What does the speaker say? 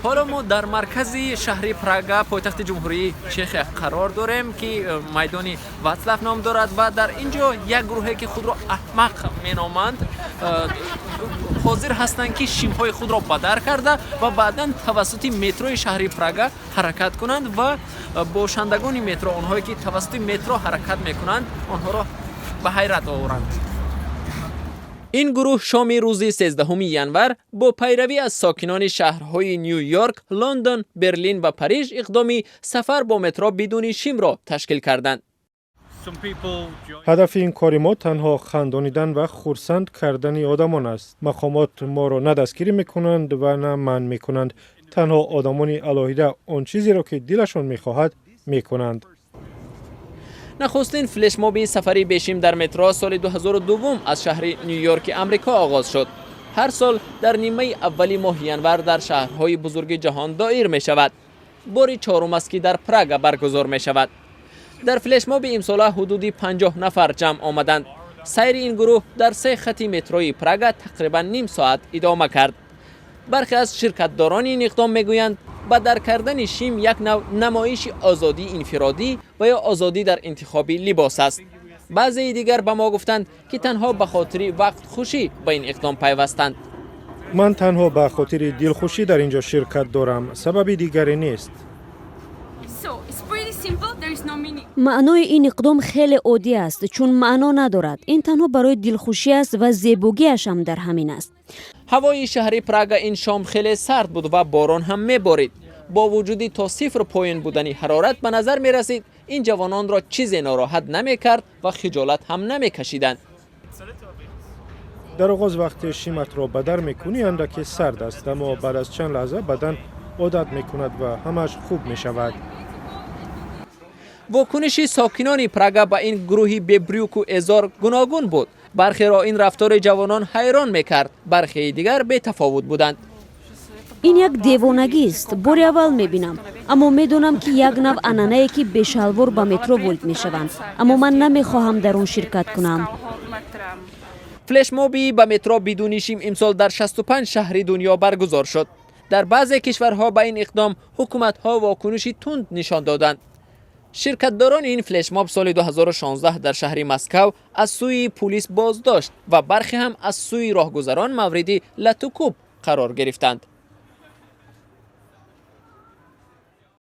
حالا ما در مرکز شهر پراگا پایتخت جمهوری چک قرار داریم که میدان واعظلاف نام دارد و در اینجا یک گروهی که خود را احمق مینامند حاضر هستند که شیم‌های خود را بدر کرده و بعداً توسط مترو شهر پراگا حرکت کنند و باشندگان مترو، آنهایی که توسط مترو حرکت میکنند، آنها را به حیرت آورند. این گروه شام روز 13 ینور با پیروی از ساکنان شهرهای نیویورک، لندن، برلین و پاریس اقدامی سفر با مترو بدون شیم را تشکیل کردند. هدف این کار ما تنها خندانیدن و خرسند کردن آدمان است. مقامات ما را نه دستگیری میکنند و نه منع میکنند. تنها آدمان علاهیده آن چیزی را که دلشان میخواهد میکنند. نخستین فلش ماب سفری بشیم در مترو سال 2002 از شهر نیویورک امریکا آغاز شد. هر سال در نیمه اولی ماه ینور در شهرهای بزرگ جهان دایر می شود. بار چهارم است که در پراگ برگزار می شود. در فلش ماب امسال حدود 50 نفر جمع آمدند. سیر این گروه در 3 خط متروی پراگ تقریبا نیم ساعت ادامه کرد. برخی از شرکتداران این اقدام میگویند بدر کردن شیم یک نوع نمایش آزادی انفرادی و یا آزادی در انتخاب لباس است. بعضی دیگر به ما گفتند که تنها به خاطر وقت خوشی به این اقدام پیوستند. من تنها به خاطر دلخوشی در اینجا شرکت دارم، سبب دیگری نیست. معنای این اقدام خیلی عادی است، چون معنا ندارد. این تنها برای دلخوشی است و زیبایی‌اش هم در همین است. هوای شهر پراگ این شام خیلی سرد بود و باران هم میبارید. با وجود تا 0 پایین بودن حرارت به نظر می رسید این جوانان را چیزی ناراحت نمی کرد و خجالت هم نمی کشیدند. در آغاز وقتی شیمت را بدر میکنی اندکی سرد است، اما بعد از چند لحظه بدن عادت میکند و همش خوب می شود. واکنش ساکنان پراگ با این گروهی ببریوک و ازار گوناگون بود. برخی را این رفتار جوانان حیران میکرد، برخی دیگر بی تفاوت بودند. این یک دیوانگی است. بار اول میبینم، اما میدونم که یک نوع عنعنه‌ای که به شلوار به مترو ولت میشوند، اما من نمیخواهم در اون شرکت کنم. فلش مابی به مترو بدون شیم امسال در 65 شهر دنیا برگزار شد. در بعضی کشورها به این اقدام حکومت‌ها واکنشی تند نشان دادند. شرکتداران این فلش ماب سال 2016 در شهر مسکو از سوی پلیس بازداشت و برخی هم از سوی راهگذران مورد لطوکوب قرار گرفتند.